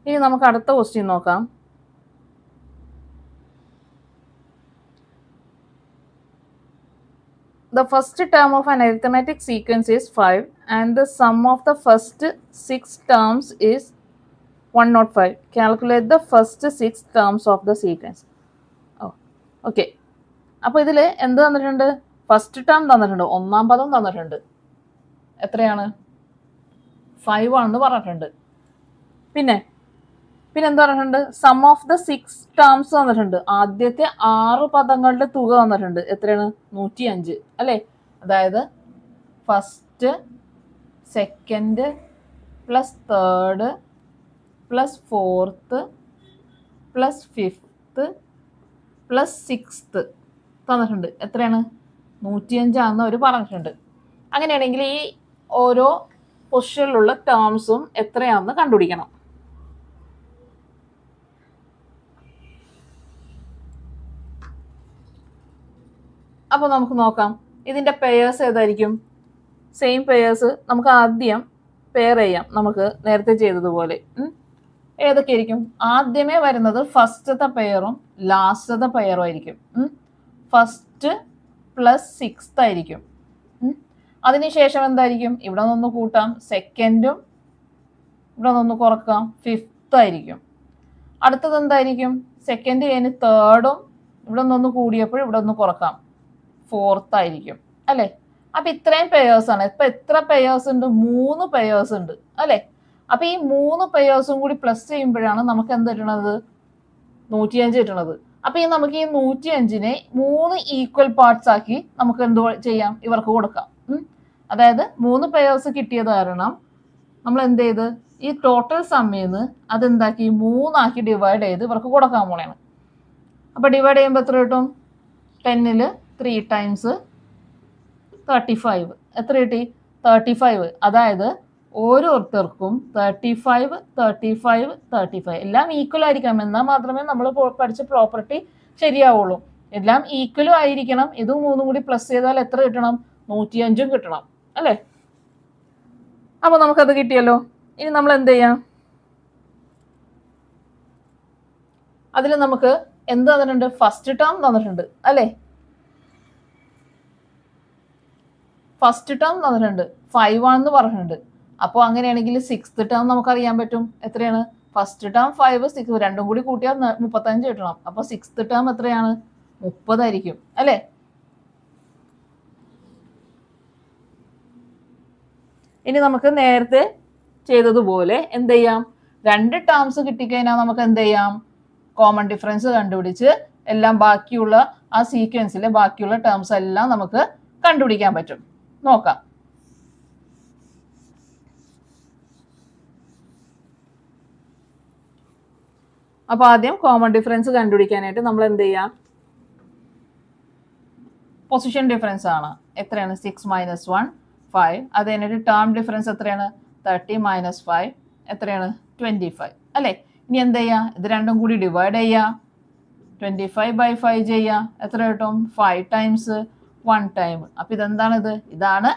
ഇനി നമുക്ക് അടുത്ത ക്വസ്റ്റ്യൻ നോക്കാം. The first term of an arithmetic sequence is 5 and the sum of the first 6 terms is 105. Calculate the first 6 terms of the sequence. Okay, അപ്പോൾ ഇതിൽ എന്ത് തന്നിട്ടുണ്ട്? First term തന്നിട്ടുണ്ട്, ഒന്നാം പദം തന്നിട്ടുണ്ട്. എത്രയാണ്? 5 ആണെന്ന് പറഞ്ഞിട്ടുണ്ട്. പിന്നെ എന്താ പറഞ്ഞിട്ടുണ്ട്? സം ഓഫ് ദ 6 ടേംസ് തന്നിട്ടുണ്ട്. ആദ്യത്തെ 6 പദങ്ങളുടെ തുക തന്നിട്ടുണ്ട്. എത്രയാണ്? 105 അല്ലേ? അതായത് first, second plus third plus fourth plus fifth plus sixth തന്നിട്ടുണ്ട്. എത്രയാണ്? 105 ആണെന്ന് അവർ പറഞ്ഞിട്ടുണ്ട്. അങ്ങനെയാണെങ്കിൽ ഈ ഓരോ പൊസിഷനിലുള്ള ടേംസും എത്രയാണെന്ന് കണ്ടുപിടിക്കണം. അപ്പോൾ നമുക്ക് നോക്കാം ഇതിൻ്റെ പെയേഴ്സ് ഏതായിരിക്കും. സെയിം പെയേഴ്സ് നമുക്ക് ആദ്യം പെയർ ചെയ്യാം, നമുക്ക് നേരത്തെ ചെയ്തതുപോലെ. ഏതൊക്കെയായിരിക്കും? ആദ്യമേ വരുന്നത് ഫസ്റ്റത്തെ പെയറും ലാസ്റ്റത്തെ പെയറും ആയിരിക്കും. ഫസ്റ്റ് പ്ലസ് സിക്സ്ത് ആയിരിക്കും. അതിനുശേഷം എന്തായിരിക്കും? ഇവിടെ നിന്ന് കൂട്ടാം, സെക്കൻഡും ഇവിടെ നിന്ന് കുറക്കാം, ഫിഫ്ത്ത് ആയിരിക്കും. അടുത്തത് എന്തായിരിക്കും? സെക്കൻഡ് കഴിഞ്ഞ് തേർഡും ഇവിടെ നിന്ന് കൂടിയപ്പോൾ ഇവിടെ നിന്ന് കുറക്കാം, ഫോർത്ത് ആയിരിക്കും അല്ലേ? അപ്പം ഇത്രയും പെയേഴ്സാണ്. ഇപ്പം എത്ര പെയേഴ്സ് ഉണ്ട്? 3 പെയേഴ്സ് ഉണ്ട് അല്ലേ? അപ്പം ഈ 3 പെയേഴ്സും കൂടി പ്ലസ് ചെയ്യുമ്പോഴാണ് നമുക്ക് എന്ത് കിട്ടണത്? 105 കിട്ടണത്. അപ്പം ഈ നമുക്ക് ഈ 105നെ 3 ഈക്വൽ പാർട്സ് ആക്കി നമുക്ക് എന്ത് ചെയ്യാം? ഇവർക്ക് കൊടുക്കാം. അതായത് 3 പെയേഴ്സ് കിട്ടിയത് കാരണം നമ്മൾ എന്ത് ചെയ്ത് ഈ ടോട്ടൽ സമ്മിൽ നിന്ന് അതെന്താക്കി 3 ആക്കി ഡിവൈഡ് ചെയ്ത് ഇവർക്ക് കൊടുക്കാൻ പോണെയാണ്. അപ്പം ഡിവൈഡ് ചെയ്യുമ്പോൾ എത്ര കിട്ടും? 10ൽ 3 ടൈംസ് 35. എത്ര കിട്ടി? 35. അതായത് ഓരോരുത്തർക്കും 35 35 35 എല്ലാം ഈക്വൽ ആയിരിക്കണം. എന്നാൽ മാത്രമേ നമ്മൾ പഠിച്ച പ്രോപ്പർട്ടി ശരിയാവുള്ളൂ. എല്ലാം ഈക്വലും ആയിരിക്കണം. ഇതും 3 കൂടി പ്ലസ് ചെയ്താൽ എത്ര കിട്ടണം? 105 കിട്ടണം അല്ലേ? അപ്പോൾ നമുക്കത് കിട്ടിയല്ലോ. ഇനി നമ്മൾ എന്ത് ചെയ്യാം? അതിൽ നമുക്ക് എന്ത് തന്നിട്ടുണ്ട്? ഫസ്റ്റ് ടേം തന്നിട്ടുണ്ട് അല്ലേ? ഫസ്റ്റ് ടേം തന്നിട്ടുണ്ട് 5 ആണെന്ന് പറഞ്ഞിട്ടുണ്ട്. അപ്പോൾ അങ്ങനെയാണെങ്കിൽ സിക്സ്ത് ടേം നമുക്കറിയാൻ പറ്റും. എത്രയാണ്? ഫസ്റ്റ് ടേം 5 6 രണ്ടും കൂടി കൂട്ടിയാൽ 35 കിട്ടണം. അപ്പോൾ സിക്സ്ത് ടേം എത്രയാണ്? 30 ആയിരിക്കും അല്ലേ? ഇനി നമുക്ക് നേരത്തെ ചെയ്തതുപോലെ എന്ത് ചെയ്യാം? 2 ടേംസ് കിട്ടിക്കഴിഞ്ഞാൽ നമുക്ക് എന്ത് ചെയ്യാം? കോമൺ ഡിഫറൻസ് കണ്ടുപിടിച്ച് എല്ലാം ബാക്കിയുള്ള ആ സീക്വൻസിലെ ബാക്കിയുള്ള ടേംസ് എല്ലാം നമുക്ക് കണ്ടുപിടിക്കാൻ പറ്റും. നോക്കാം. അപ്പോൾ ആദ്യം കോമൺ ഡിഫറൻസ് കണ്ടുപിടിക്കാനായിട്ട് നമ്മൾ എന്ത് ചെയ്യാം? പൊസിഷൻ ഡിഫറൻസ് ആണ്. എത്രയാണ്? 6 - 1 5. അത് കഴിഞ്ഞിട്ട് ടേം ഡിഫറൻസ് എത്രയാണ്? 30 - 5 എത്രയാണ്? 25 അല്ലേ? ഇനി എന്ത് ചെയ്യുക? ഇത് രണ്ടും കൂടി ഡിവൈഡ് ചെയ്യുക, 25/5 ചെയ്യുക. എത്ര കിട്ടും? 5 ടൈംസ് 1 ടൈം. അപ്പോൾ ഇതെന്താണിത്? ഇതാണ്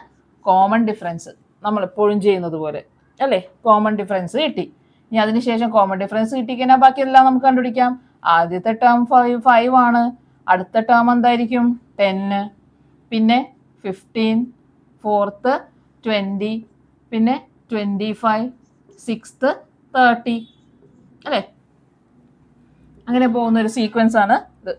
കോമൺ ഡിഫറൻസ്, നമ്മളെപ്പോഴും ചെയ്യുന്നത് പോലെ അല്ലേ? കോമൺ ഡിഫറൻസ് കിട്ടി. ഇനി അതിനുശേഷം കോമൺ ഡിഫറൻസ് കിട്ടിക്കഴിഞ്ഞാൽ ബാക്കിയെല്ലാം നമുക്ക് കണ്ടുപിടിക്കാം. ആദ്യത്തെ ടേം 5 ആണ്. അടുത്ത ടേം എന്തായിരിക്കും? 10, പിന്നെ 15, ഫോർത്ത് 20, പിന്നെ 25, സിക്സ്ത് 30 അല്ലേ? അങ്ങനെ പോകുന്ന ഒരു സീക്വൻസ് ആണ് ഇത്.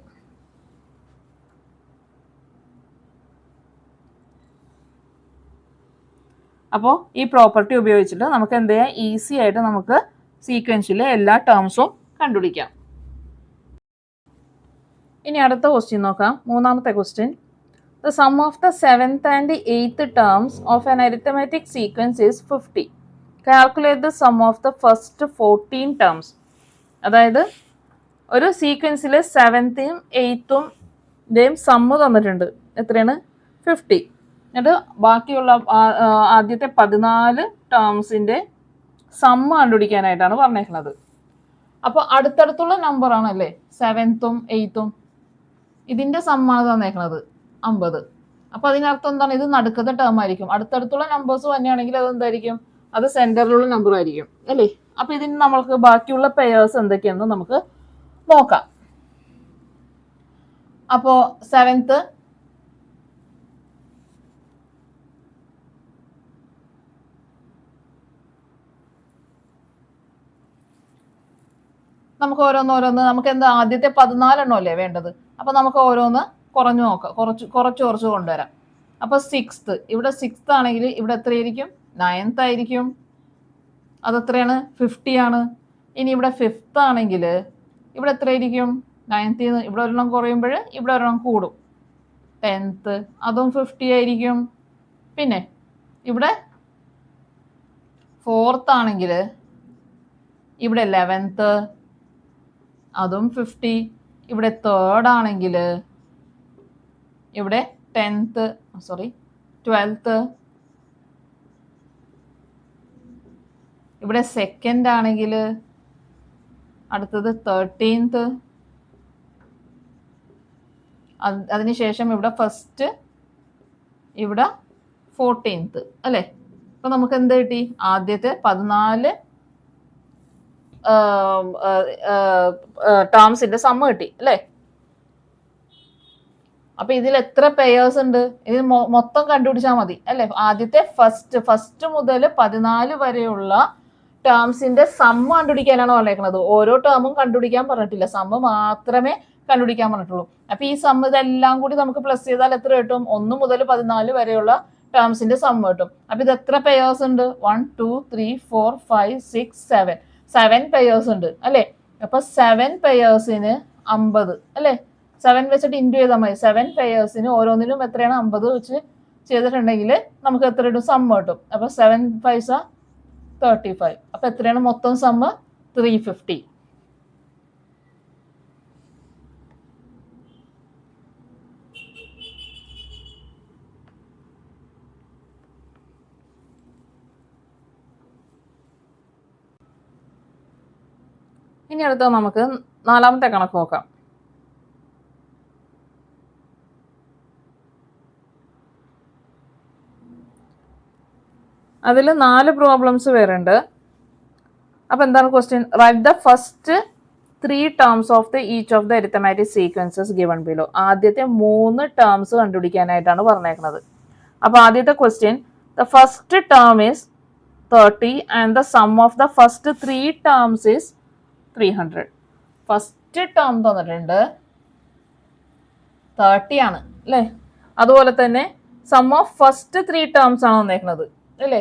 അപ്പോൾ ഈ പ്രോപ്പർട്ടി ഉപയോഗിച്ചിട്ട് നമുക്ക് എന്ത് ചെയ്യാം? ഈസി ആയിട്ട് നമുക്ക് സീക്വൻസിലെ എല്ലാ ടേംസും കണ്ടുപിടിക്കാം. ഇനി അടുത്ത ക്വസ്റ്റ്യൻ നോക്കാം. മൂന്നാമത്തെ question. The sum of the 7th and 8th terms of an arithmetic sequence is 50. Calculate the sum of the first 14 terms. അതായത് ഒരു സീക്വൻസിലെ 7th-ഉം 8th-ന്റെയും സമ്മ് തന്നിട്ടുണ്ട്. എത്രയാണ്? 50. എന്നിട്ട് ബാക്കിയുള്ള ആദ്യത്തെ 14 ടേംസിൻ്റെ സമ്മ് കണ്ടുപിടിക്കാനായിട്ടാണ് പറഞ്ഞേക്കുന്നത്. അപ്പോൾ അടുത്തടുത്തുള്ള നമ്പർ ആണല്ലേ 7th-ഉം 8th-ഉം. ഇതിൻ്റെ സമ്മാണ് തന്നേക്കുന്നത് 50. അപ്പോൾ അതിനർത്ഥം എന്താണ്? ഇത് നടുക്കത്തെ ടേം ആയിരിക്കും. അടുത്തടുത്തുള്ള നമ്പേഴ്സ് തന്നെയാണെങ്കിൽ അത് എന്തായിരിക്കും? അത് സെൻറ്ററിലുള്ള നമ്പർ ആയിരിക്കും അല്ലേ? അപ്പൊ ഇതിന് നമ്മൾക്ക് ബാക്കിയുള്ള പെയേഴ്സ് എന്തൊക്കെയെന്ന് നമുക്ക് നോക്കാം. അപ്പോ 7th നമുക്ക് ഓരോന്ന് നമുക്ക് എന്താ ആദ്യത്തെ 14 എണ്ണം അല്ലേ വേണ്ടത്. അപ്പൊ നമുക്ക് ഓരോന്ന് കുറഞ്ഞു നോക്കാം, കുറച്ച് കൊണ്ടുവരാം. അപ്പൊ 6th, ഇവിടെ 6th ആണെങ്കിൽ ഇവിടെ എത്രയായിരിക്കും? 9th ആയിരിക്കും. അതെത്രയാണ്? 50 ആണ്. ഇനി ഇവിടെ 5th ആണെങ്കിൽ ഇവിടെ എത്രയായിരിക്കും? 9th ഇവിടെ ഒരെണ്ണം കുറയുമ്പോൾ ഇവിടെ ഒരെണ്ണം കൂടും. 10th അതും 50 ആയിരിക്കും. പിന്നെ ഇവിടെ 4th ആണെങ്കിൽ ഇവിടെ 11th അതും 50. ഇവിടെ 3rd ആണെങ്കിൽ ഇവിടെ 12th. ഇവിടെ 2nd ആണെങ്കിൽ അടുത്തത് 13th. അതിനുശേഷം ഇവിടെ 1st, ഇവിടെ 14th അല്ലേ. അപ്പൊ നമുക്ക് എന്ത് കിട്ടി? ആദ്യത്തെ 14 ടേംസിന്റെ സമ്മ് കിട്ടി അല്ലേ. അപ്പൊ ഇതിൽ എത്ര പെയേഴ്സ് ഉണ്ട്? ഇത് മൊത്തം കണ്ടുപിടിച്ചാൽ മതി അല്ലെ. ആദ്യത്തെ ഫസ്റ്റ് മുതൽ 14 വരെയുള്ള ടേംസിന്റെ സമ്മ് കണ്ടുപിടിക്കാനാണ് പറഞ്ഞേക്കുന്നത്. ഓരോ ടേമും കണ്ടുപിടിക്കാൻ പറഞ്ഞിട്ടില്ല, സമ്മ് മാത്രമേ കണ്ടുപിടിക്കാൻ പറഞ്ഞിട്ടുള്ളൂ. അപ്പൊ ഈ സമ്മ് ഇതെല്ലാം കൂടി നമുക്ക് പ്ലസ് ചെയ്താൽ എത്ര കിട്ടും? 1 മുതൽ 14 വരെയുള്ള ടേംസിന്റെ സമ്മ് കിട്ടും. അപ്പൊ ഇത് എത്ര പെയേഴ്സ് ഉണ്ട്? 1 2 3 4 5 6 7 പെയേഴ്സ് ഉണ്ട് അല്ലെ. അപ്പൊ 7 പെയേഴ്സിന് 50 അല്ലെ. 7 വെച്ചിട്ട് ഇൻറ്റു ചെയ്താൽ മതി. 7 പെയേഴ്സിന് ഓരോന്നിനും എത്രയാണ്? 50 വെച്ച് ചെയ്തിട്ടുണ്ടെങ്കിൽ നമുക്ക് എത്ര കിട്ടും? സമ്മ് കിട്ടും. അപ്പൊ 7 5 35. അപ്പൊ എത്രയാണ് മൊത്തം സമ്മ്? 350. ഇനി അടുത്ത നമുക്ക് 4ാമത്തെ കണക്ക് നോക്കാം. അതിൽ 4 പ്രോബ്ലംസ് വരുന്നുണ്ട്. അപ്പൊ എന്താണ് question? Write the first 3 terms of the each of the arithmetic sequences given below. ആദ്യത്തെ 3 ടേംസ് കണ്ടുപിടിക്കാനായിട്ടാണ് പറഞ്ഞേക്കുന്നത്. അപ്പൊ ആദ്യത്തെ question, the first term is 30 and the sum of the first 3 terms is 300. First term തന്നിട്ടുണ്ട് 30 ആണ് അല്ലേ. അതുപോലെ തന്നെ സം ഓഫ് ഫസ്റ്റ് 3 ടേംസ് ആണ് വന്നേക്കുന്നത് അല്ലേ.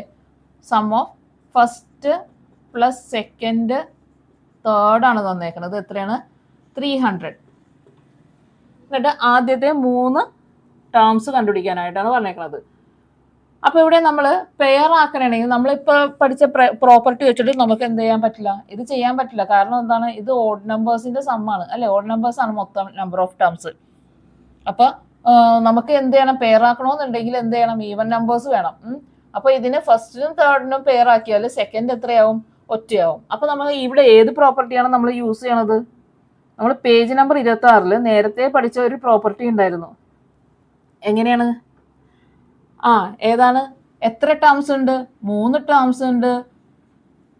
Sum of first plus second third ആണ് തന്നേക്കുന്നത്. എത്രയാണ്? 300. എന്നിട്ട് ആദ്യത്തെ 3 ടേംസ് കണ്ടുപിടിക്കാനായിട്ടാണ് പറഞ്ഞേക്കുന്നത്. അപ്പൊ ഇവിടെ നമ്മൾ പെയർ ആക്കണമെങ്കിൽ നമ്മളിപ്പോ പഠിച്ച പ്രോപ്പർട്ടി വെച്ചിട്ട് നമുക്ക് എന്ത് ചെയ്യാൻ പറ്റില്ല? ഇത് ചെയ്യാൻ പറ്റില്ല. കാരണം എന്താണ്? ഇത് ഓഡ് നമ്പേഴ്സിന്റെ സമ്മാണ് അല്ലെ. ഓഡ് നമ്പേഴ്സ് ആണ് മൊത്തം നമ്പർ ഓഫ് ടേംസ്. അപ്പൊ നമുക്ക് എന്ത് ചെയ്യണം? പെയർ ആക്കണമെന്നുണ്ടെങ്കിൽ എന്ത് ചെയ്യണം? ഈവൻ നമ്പേഴ്സ് വേണം. അപ്പൊ ഇതിന് ഫസ്റ്റിനും തേർഡിനും പെയർ ആക്കിയാൽ സെക്കൻഡ് എത്രയാവും? ഒറ്റയാവും. അപ്പൊ നമ്മൾ ഇവിടെ ഏത് പ്രോപ്പർട്ടിയാണ് നമ്മൾ യൂസ് ചെയ്യണത്? നമ്മൾ പേജ് നമ്പർ 26 നേരത്തെ പഠിച്ച ഒരു പ്രോപ്പർട്ടി ഉണ്ടായിരുന്നു. എങ്ങനെയാണ്? ഏതാണ്? എത്ര ടേംസ് ഉണ്ട്? 3 ടേംസ് ഉണ്ട്.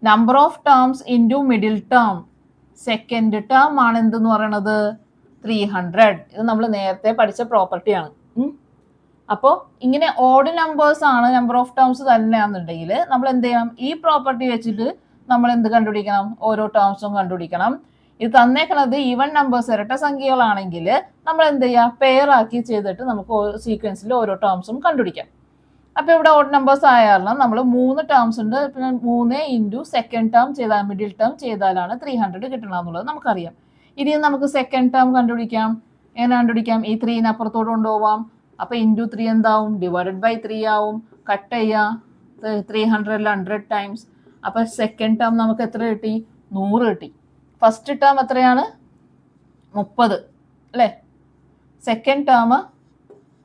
Number of terms into middle term. Second term ആണ് എന്തെന്ന് പറയണത്? 300. ഇത് നമ്മൾ നേരത്തെ പഠിച്ച പ്രോപ്പർട്ടിയാണ്. അപ്പോൾ ഇങ്ങനെ ഓഡ് നമ്പേഴ്സ് ആണ് നമ്പർ ഓഫ് ടേംസ് തന്നെയാണെന്നുണ്ടെങ്കിൽ നമ്മൾ എന്ത് ചെയ്യണം? ഈ പ്രോപ്പർട്ടി വെച്ചിട്ട് നമ്മൾ എന്ത് കണ്ടുപിടിക്കണം? ഓരോ ടേംസും കണ്ടുപിടിക്കണം. ഇത് തന്നേക്കണത് ഈവൻ നമ്പേഴ്സ് ഇരട്ട സംഖ്യകളാണെങ്കിൽ നമ്മൾ എന്ത് ചെയ്യുക? പെയർ ആക്കി ചെയ്തിട്ട് നമുക്ക് സീക്വൻസിൽ ഓരോ ടേംസും കണ്ടുപിടിക്കാം. അപ്പൊ ഇവിടെ ഓഡ് നമ്പേഴ്സ് ആയാലും നമ്മൾ 3 ടേംസ് ഉണ്ട്. പിന്നെ 3 ഇൻറ്റു സെക്കൻഡ് ടേം ചെയ്താൽ മിഡിൽ ടേം ചെയ്താലാണ് 300 കിട്ടണമെന്നുള്ളത് നമുക്കറിയാം. ഇനി നമുക്ക് സെക്കൻഡ് ടേം കണ്ടുപിടിക്കാം. എങ്ങനെ കണ്ടുപിടിക്കാം? ഈ 3 അപ്പുറത്തോട് കൊണ്ടുപോവാം. അപ്പൊ ഇൻറ്റു 3 എന്താവും? ഡിവൈഡഡ് ബൈ 3 ആവും. കട്ട് ചെയ്യാം. 300 100 ടൈംസ്. അപ്പൊ സെക്കൻഡ് ടേം നമുക്ക് എത്ര കിട്ടി? 100 കിട്ടി. ഫസ്റ്റ് ടേം എത്രയാണ്? 30 അല്ലേ. Second term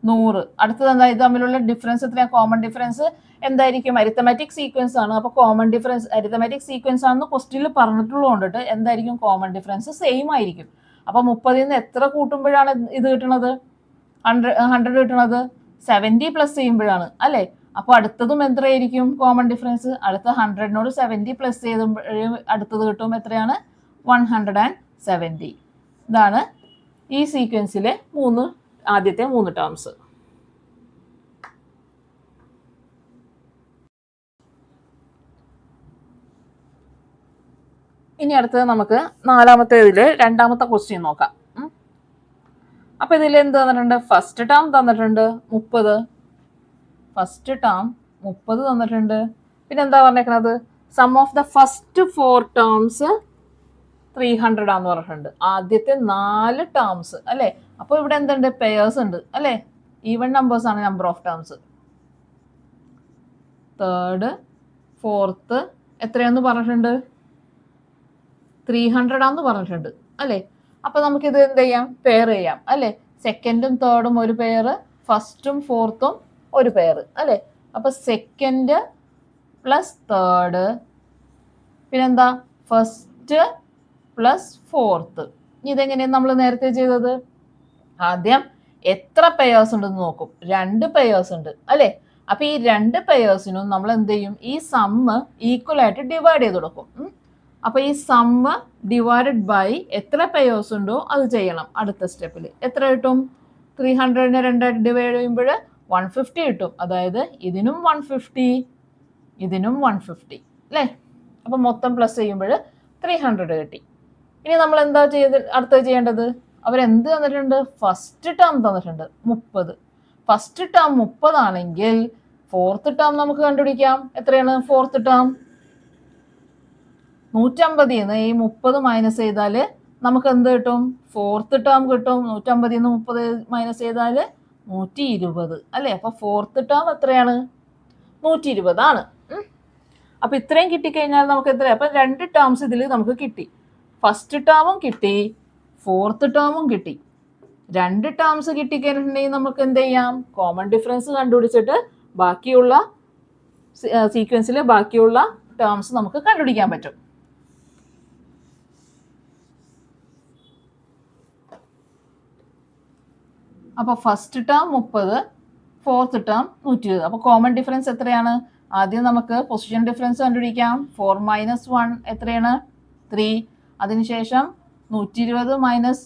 100. അടുത്തത് എന്താ? ഇത് തമ്മിലുള്ള ഡിഫറൻസ് എത്രയാണ്? കോമൺ ഡിഫറൻസ് എന്തായിരിക്കും? അരിത്തമാറ്റിക് സീക്വൻസ് ആണ്. അപ്പൊ കോമൺ ഡിഫറൻസ് അരിത്തമാറ്റിക് സീക്വൻസ് ആണെന്ന് ക്വസ്റ്റ്യനിൽ പറഞ്ഞിട്ടുള്ളതുകൊണ്ടിട്ട് എന്തായിരിക്കും? കോമൺ ഡിഫറൻസ് സെയിം ആയിരിക്കും. അപ്പൊ 30ൽ നിന്ന് എത്ര കൂട്ടുമ്പോഴാണ് ഇത് കിട്ടുന്നത്? 100 കിട്ടുന്നത്? 70 പ്ലസ് ചെയ്യുമ്പോഴാണ് അല്ലേ. അപ്പോൾ അടുത്തതും എത്രയായിരിക്കും കോമൺ ഡിഫറൻസ്? അടുത്ത 100നോട് 70 പ്ലസ് ചെയ്തുമ്പോഴും അടുത്തത് കിട്ടും എത്രയാണ്? 170. ഇതാണ് ഈ സീക്വൻസിലെ ആദ്യത്തെ 3 ടേംസ്. ഇനി അടുത്തത് നമുക്ക് നാലാമത്തേതില് രണ്ടാമത്തെ ക്വസ്റ്റ്യൻ നോക്കാം. അപ്പൊ ഇതിൽ എന്ത് തന്നിട്ടുണ്ട്? ഫസ്റ്റ് ടേം തന്നിട്ടുണ്ട് 30. ഫസ്റ്റ് ടേം 30 തന്നിട്ടുണ്ട്. പിന്നെ എന്താ പറഞ്ഞേക്കുന്നത്? Sum of the first 4 terms 300 ആന്ന് പറഞ്ഞിട്ടുണ്ട്. ആദ്യത്തെ 4 ടേംസ് അല്ലേ? അപ്പോൾ ഇവിടെ എന്തുണ്ട്? പെയേഴ്സ് ഉണ്ട് അല്ലേ? ഈവൺ നമ്പേഴ്സ് ആണ് number of terms. Third, fourth എത്രയാന്ന് പറഞ്ഞിട്ടുണ്ട്? 300 ആന്ന് പറഞ്ഞിട്ടുണ്ട് അല്ലേ? അപ്പൊ നമുക്കിത് എന്ത് ചെയ്യാം? പെയർ ചെയ്യാം അല്ലേ? സെക്കൻഡും തേർഡും ഒരു പെയർ, ഫസ്റ്റും ഫോർത്തും ഒരു പെയർ അല്ലേ? അപ്പൊ സെക്കൻഡ് പ്ലസ് തേർഡ്, പിന്നെന്താ? First plus fourth. ഇതെങ്ങനെയാണ് നമ്മൾ നേരത്തെ ചെയ്തത്? ആദ്യം എത്ര പെയേഴ്സ് ഉണ്ടെന്ന് നോക്കും. 2 പെയേഴ്സ് ഉണ്ട് അല്ലേ? അപ്പൊ ഈ 2 പെയേഴ്സിനും നമ്മൾ എന്ത് ചെയ്യും? ഈ സമ്മ് ഈക്വൽ ആയിട്ട് ഡിവൈഡ് ചെയ്ത് കൊടുക്കും. അപ്പൊ ഈ സമ്മ് ഡിവൈഡഡ് ബൈ എത്ര പെയേഴ്സ് ഉണ്ടോ അത് ചെയ്യണം. അടുത്ത സ്റ്റെപ്പിൽ എത്ര കിട്ടും? 300നെ 2 ഡിവൈഡ് ചെയ്യുമ്പോൾ 150 കിട്ടും. അതായത് ഇതിനും 150, ഇതിനും 150 അല്ലേ? അപ്പൊ മൊത്തം പ്ലസ് ചെയ്യുമ്പോൾ 300 കിട്ടി. ഇനി നമ്മൾ എന്താ അടുത്തത് ചെയ്യേണ്ടത്? അവരെന്ത് തന്നിട്ടുണ്ട്? ഫസ്റ്റ് ടേം തന്നിട്ടുണ്ട് 30. ഫസ്റ്റ് ടേം 30 ആണെങ്കിൽ ഫോർത്ത് ടേം നമുക്ക് കണ്ടുപിടിക്കാം. എത്രയാണ് ഫോർത്ത് ടേം? 150 ഈ 30 മൈനസ് ചെയ്താൽ നമുക്ക് എന്ത് കിട്ടും? ഫോർത്ത് ടേം കിട്ടും. 150 30 മൈനസ് ചെയ്താൽ 120 അല്ലേ? അപ്പൊ ഫോർത്ത് ടേം എത്രയാണ്? 120 ആണ്. അപ്പൊ ഇത്രയും കിട്ടിക്കഴിഞ്ഞാൽ നമുക്ക് എത്രയാണ്? അപ്പൊ 2 ടേംസ് ഇതിൽ നമുക്ക് കിട്ടി. ഫസ്റ്റ് ടേമും കിട്ടി, ഫോർത്ത് ടേമും കിട്ടി. 2 ടേംസ് കിട്ടിക്കഴിഞ്ഞിട്ടുണ്ടെങ്കിൽ നമുക്ക് എന്ത് ചെയ്യാം? കോമൺ ഡിഫറൻസ് കണ്ടുപിടിച്ചിട്ട് ബാക്കിയുള്ള സീക്വൻസിൽ ബാക്കിയുള്ള ടേംസ് നമുക്ക് കണ്ടുപിടിക്കാൻ പറ്റും. അപ്പോൾ ഫസ്റ്റ് ടേം 30, ഫോർത്ത് ടേം 120. അപ്പോൾ കോമൺ ഡിഫറൻസ് എത്രയാണ്? ആദ്യം നമുക്ക് പൊസിഷൻ ഡിഫറൻസ് കണ്ടുപിടിക്കാം. 4 - 1 എത്രയാണ്? 3. അതിനുശേഷം 120 മൈനസ്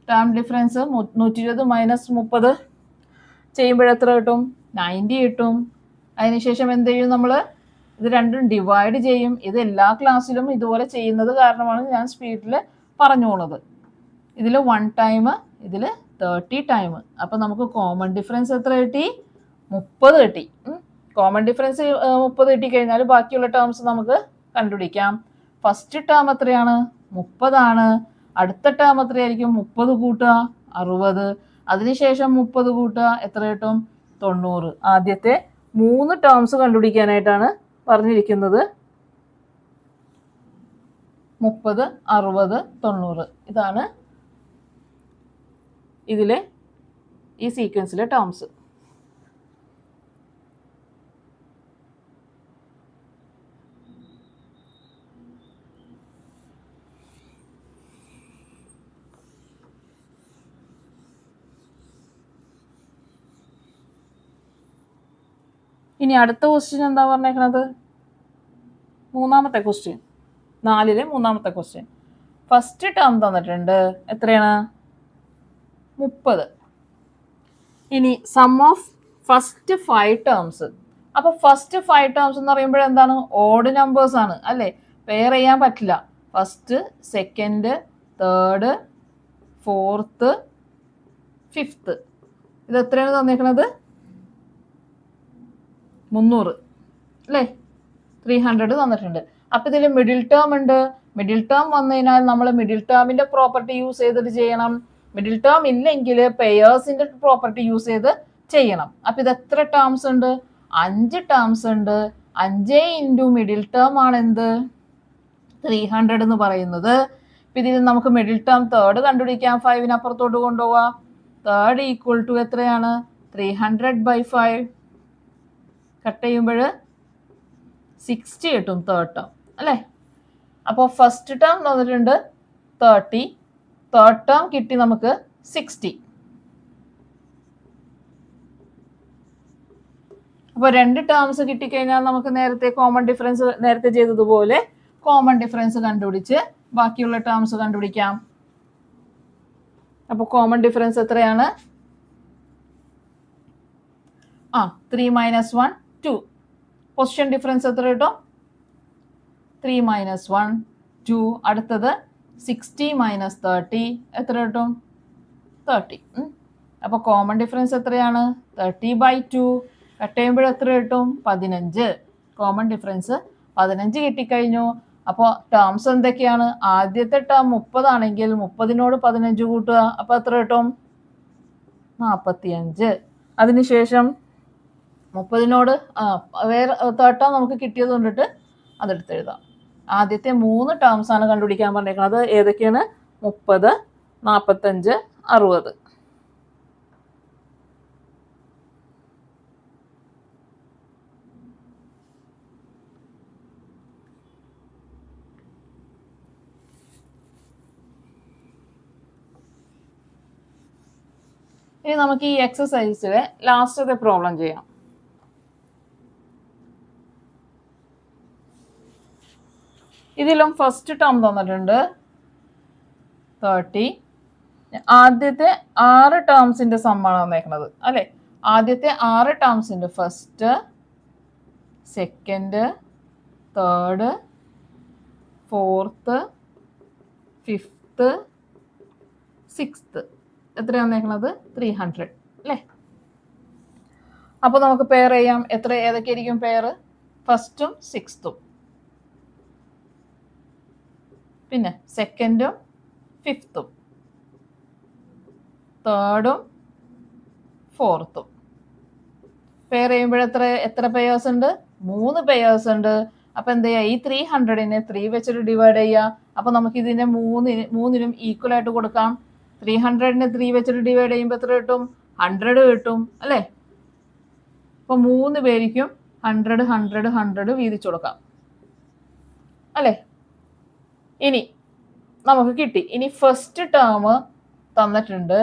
ടേം ഡിഫറൻസ്, 120 മൈനസ് 30 ചെയ്യുമ്പോൾ എത്ര കിട്ടും? 90 കിട്ടും. അതിനുശേഷം എന്ത് ചെയ്യും? നമ്മൾ ഇത് രണ്ടും ഡിവൈഡ് ചെയ്യും. ഇത് എല്ലാ ക്ലാസ്സിലും ഇതുപോലെ ചെയ്യുന്നത് കാരണമാണ് ഞാൻ സ്പീഡിൽ പറഞ്ഞു പോണത്. ഇതിൽ 1 ടൈം, ഇതിൽ 30 ടൈം. അപ്പം നമുക്ക് കോമൺ ഡിഫറൻസ് എത്ര കിട്ടി? 30 കിട്ടി. കോമൺ ഡിഫറൻസ് 30 കിട്ടിക്കഴിഞ്ഞാൽ ബാക്കിയുള്ള ടേംസ് നമുക്ക് കണ്ടുപിടിക്കാം. ഫസ്റ്റ് ടേം എത്രയാണ്? 30 ആണ്. അടുത്ത ടേം എത്രയായിരിക്കും? 30 കൂട്ടുക 60. അതിനുശേഷം 30 കൂട്ടുക എത്ര കിട്ടും? 90. ആദ്യത്തെ 3 ടേംസ് കണ്ടുപിടിക്കാനായിട്ടാണ് പറഞ്ഞിരിക്കുന്നത്. 30, 60, 90. ഇതാണ് ഇതിലെ ഈ സീക്വൻസിലെ ടേംസ്. ഇനി അടുത്ത ക്വസ്റ്റ്യൻ എന്താ പറഞ്ഞേക്കണത്? മൂന്നാമത്തെ ക്വസ്റ്റ്യൻ, 4-ലെ മൂന്നാമത്തെ ക്വസ്റ്റ്യൻ. ഫസ്റ്റ് ടേം തന്നിട്ടുണ്ട് എത്രയാണ്? 30. ഇനി സം ഓഫ് ഫസ്റ്റ് 5 ടേംസ്. അപ്പോൾ ഫസ്റ്റ് 5 ടേംസ് എന്ന് പറയുമ്പോൾ എന്താണ്? ഓഡ് നമ്പേഴ്സ് ആണ് അല്ലേ? പെയർ ചെയ്യാൻ പറ്റില്ല. First, second, third, fourth, fifth. ഇത് എത്രയാണ് തന്നേക്കണത്? 300 അല്ലേ? 300 തന്നിട്ടുണ്ട്. അപ്പം ഇതിൽ മിഡിൽ ടേം ഉണ്ട്. മിഡിൽ ടേം വന്നു കഴിഞ്ഞാൽ നമ്മൾ മിഡിൽ ടേമിന്റെ പ്രോപ്പർട്ടി യൂസ് ചെയ്തിട്ട് ചെയ്യണം. മിഡിൽ ടേം ഇല്ലെങ്കിൽ പെയേഴ്സിന്റെ പ്രോപ്പർട്ടി യൂസ് ചെയ്ത് ചെയ്യണം. അപ്പം ഇത് എത്ര ടേംസ് ഉണ്ട്? 5 ടേംസ് ഉണ്ട്. 5 ഇൻറ്റു മിഡിൽ ടേം ആണ് എന്ത്? 300 എന്ന് പറയുന്നത്. അപ്പം ഇതിൽ നമുക്ക് മിഡിൽ ടേം തേർഡ് കണ്ടുപിടിക്കാം. 5 അപ്പുറത്തോട്ട് കൊണ്ടുപോവാം. തേർഡ് ഈക്വൽ ടു എത്രയാണ്? 300/5. കട്ട് ചെയ്യുമ്പോൾ 60 കിട്ടും തേർഡ് ടേം അല്ലേ? അപ്പോൾ ഫസ്റ്റ് ടേം തന്നിട്ടുണ്ട് 30, തേർഡ് ടേം കിട്ടി നമുക്ക് 60. അപ്പോൾ 2 ടേംസ് കിട്ടിക്കഴിഞ്ഞാൽ നമുക്ക് നേരത്തെ കോമൺ ഡിഫറൻസ് നേരത്തെ ചെയ്തതുപോലെ കോമൺ ഡിഫറൻസ് കണ്ടുപിടിച്ച് ബാക്കിയുള്ള ടേംസ് കണ്ടുപിടിക്കാം. അപ്പോൾ കോമൺ ഡിഫറൻസ് എത്രയാണ്? 3 - 1 2. പൊസിഷൻ ഡിഫറൻസ് എത്ര കിട്ടും? 3 - 1 2. അടുത്തത് 60 - 30 എത്ര കിട്ടും? 30. അപ്പോൾ കോമൺ ഡിഫറൻസ് എത്രയാണ്? 30/2. കട്ട് ചെയ്യുമ്പോൾ എത്ര കിട്ടും? 15. Common difference 15 കിട്ടിക്കഴിഞ്ഞു. അപ്പോൾ ടേംസ് എന്തൊക്കെയാണ്? ആദ്യത്തെ ടേം 30 ആണെങ്കിൽ 30നോട് 15 കൂട്ടുക. അപ്പോൾ എത്ര കിട്ടും? 45. അതിനുശേഷം 30നോട് വേറെ തേർഡ് ടേം നമുക്ക് കിട്ടിയത് കൊണ്ടിട്ട് അതെടുത്ത് എഴുതാം. ആദ്യത്തെ 3 ടേംസ് ആണ് കണ്ടുപിടിക്കാൻ പറഞ്ഞേക്കുന്നത്. ഏതൊക്കെയാണ്? 30, 45, 60. ഇനി നമുക്ക് ഈ എക്സസൈസിലെ ലാസ്റ്റത്തെ പ്രോബ്ലം ചെയ്യാം. ഇതിലും ഫസ്റ്റ് ടേം തന്നിട്ടുണ്ട് 30. ആദ്യത്തെ 6 ടേംസിന്റെ സമ്മാണ് തന്നേക്കുന്നത് അല്ലെ. ആദ്യത്തെ 6 ടേംസിന്റെ first, second, third, fourth, fifth, sixth എത്രയാണ് വന്നേക്കുന്നത്? 300 അല്ലേ. അപ്പോൾ നമുക്ക് പെയർ ചെയ്യാം. ഏതൊക്കെ ആയിരിക്കും പെയർ? ഫസ്റ്റും 6th, പിന്നെ സെക്കൻഡും 5th, തേർഡും 4th. പെയർ ചെയ്യുമ്പോൾ എത്ര പെയേഴ്സ് ഉണ്ട്? 3 പെയേഴ്സ് ഉണ്ട്. അപ്പോൾ എന്ത് ചെയ്യുക? ഈ 300നെ 3 വെച്ചിട്ട് ഡിവൈഡ് ചെയ്യുക. അപ്പോൾ നമുക്ക് ഇതിനെ മൂന്നിനും ഈക്വൽ ആയിട്ട് കൊടുക്കാം. 300നെ 3 വെച്ചിട്ട് ഡിവൈഡ് ചെയ്യുമ്പോൾ എത്ര കിട്ടും? 100 കിട്ടും അല്ലേ. അപ്പോൾ 3 പേരിക്കും 100 100 100 വീതിച്ചു കൊടുക്കാം അല്ലേ. ഇനി നമുക്ക് കിട്ടി. ഇനി ഫസ്റ്റ് ടേം തന്നിട്ടുണ്ട്.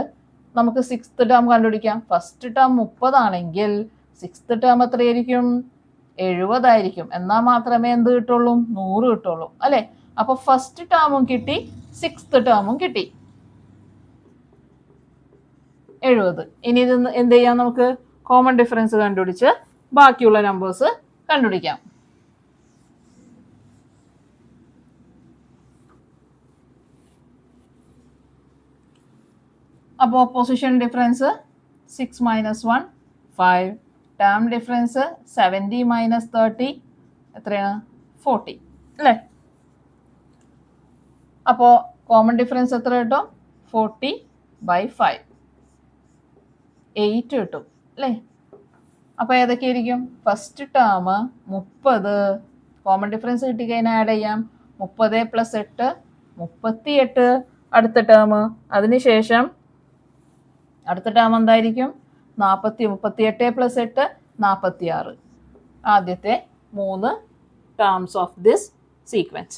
നമുക്ക് 6th ടേം കണ്ടുപിടിക്കാം. ഫസ്റ്റ് ടേം 30 ആണെങ്കിൽ 6th ടേം എത്രയായിരിക്കും? 70 ആയിരിക്കും. എന്നാൽ മാത്രമേ എന്ത് കിട്ടുള്ളൂ? 100 കിട്ടുള്ളൂ അല്ലേ. അപ്പോൾ ഫസ്റ്റ് ടേമും കിട്ടി, 6th ടേമും കിട്ടി, 70. ഇനി ഇത് എന്ത് ചെയ്യാം? നമുക്ക് കോമൺ ഡിഫറൻസ് കണ്ടുപിടിച്ച് ബാക്കിയുള്ള നമ്പേഴ്സ് കണ്ടുപിടിക്കാം. അപ്പോൾ പൊസിഷൻ ഡിഫറൻസ് 6 - 1 5. ടേം ഡിഫറൻസ് 70 - 30 എത്രയാണ്? 40 അല്ലേ. അപ്പോൾ കോമൺ ഡിഫറൻസ് എത്ര കിട്ടും? 40/5 8 കിട്ടും അല്ലേ. അപ്പോൾ ഏതൊക്കെയായിരിക്കും? First term 30. കോമൺ ഡിഫറൻസ് കിട്ടിക്കഴിഞ്ഞാൽ ആഡ് ചെയ്യാം. 30 + 8 38 അടുത്ത ടേം. അതിനുശേഷം അടുത്ത ടേം എന്തായിരിക്കും? 38 + 8 46. ആദ്യത്തെ 3 ടേംസ് ഓഫ് ദിസ് സീക്വൻസ്.